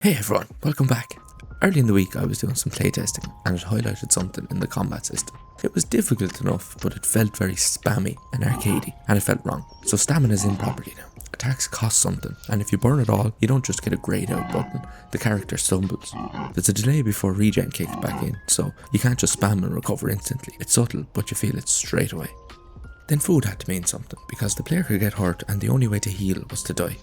Hey everyone, welcome back. Early in the week I was doing some playtesting and it highlighted something in the combat system. It was difficult enough, but it felt very spammy and arcadey, and it felt wrong. So stamina's in properly now. Attacks cost something, and if you burn it all, you don't just get a grayed out button, the character stumbles. There's a delay before regen kicks back in, so you can't just spam and recover instantly. It's subtle, but you feel it straight away. Then food had to mean something, because the player could get hurt and the only way to heal was to die.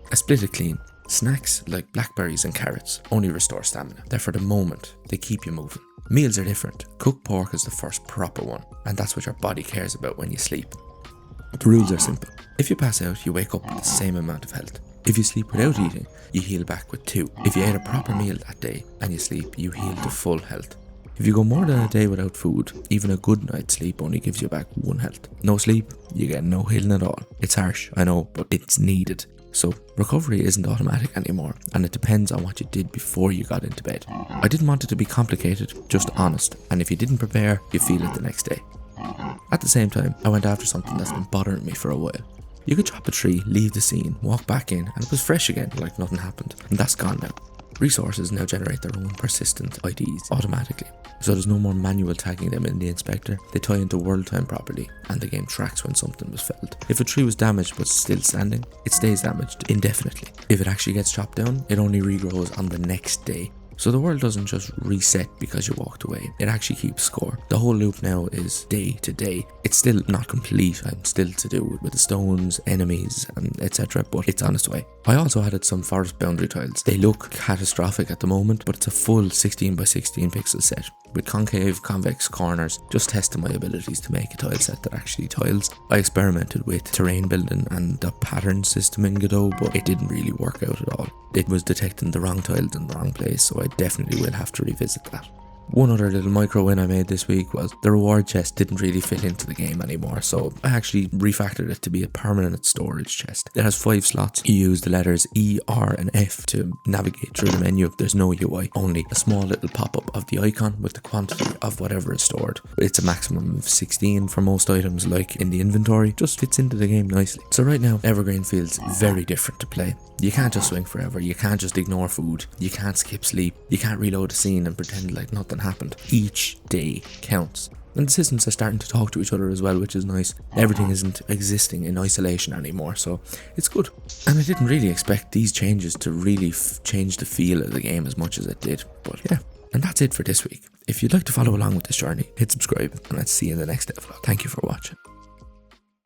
I split it clean. Snacks like blackberries and carrots only restore stamina. They're for the moment, they keep you moving. Meals are different. Cooked pork is the first proper one, and that's what your body cares about when you sleep. The rules are simple. If you pass out, you wake up with the same amount of health. If you sleep without eating, you heal back with 2. If you ate a proper meal that day and you sleep, you heal to full health. If you go more than a day without food, even a good night's sleep only gives you back 1 health. No sleep, you get no healing at all. It's harsh, I know, but it's needed. So recovery isn't automatic anymore, and it depends on what you did before you got into bed. I didn't want it to be complicated, just honest, and if you didn't prepare, you feel it the next day. At the same time, I went after something that's been bothering me for a while. You could chop a tree, leave the scene, walk back in, and it was fresh again, like nothing happened, and that's gone now. Resources now generate their own persistent IDs automatically, so there's no more manual tagging them in the inspector. They tie into WorldTime properly, and the game tracks when something was felled. If a tree was damaged but still standing, it stays damaged indefinitely. If it actually gets chopped down, it only regrows on the next day. So the world doesn't just reset because you walked away, it actually keeps score. The whole loop now is day to day. It's still not complete, I'm still to do with the stones, enemies and etc, but it's on its way. I also added some forest boundary tiles. They look catastrophic at the moment, but it's a full 16 by 16 pixel set with concave, convex corners, just testing my abilities to make a tile set that actually tiles. I experimented with terrain building and the pattern system in Godot, but it didn't really work out at all. It was detecting the wrong tiles in the wrong place, so I definitely will have to revisit that. One other little micro win I made this week was the reward chest didn't really fit into the game anymore, so I actually refactored it to be a permanent storage chest. It has 5 slots. You use the letters E, R and F to navigate through the menu. There's no UI, only a small little pop-up of the icon with the quantity of whatever is stored. It's a maximum of 16 for most items, like in the inventory. Just fits into the game nicely. So right now, Evergreen feels very different to play. You can't just swing forever, you can't just ignore food, you can't skip sleep, you can't reload a scene and pretend like nothing happened. Each day counts. And the systems are starting to talk to each other as well, which is nice. Everything isn't existing in isolation anymore, so it's good. And I didn't really expect these changes to really change the feel of the game as much as it did, but yeah. And that's it for this week. If you'd like to follow along with this journey, hit subscribe and let's see you in the next devlog. Thank you for watching.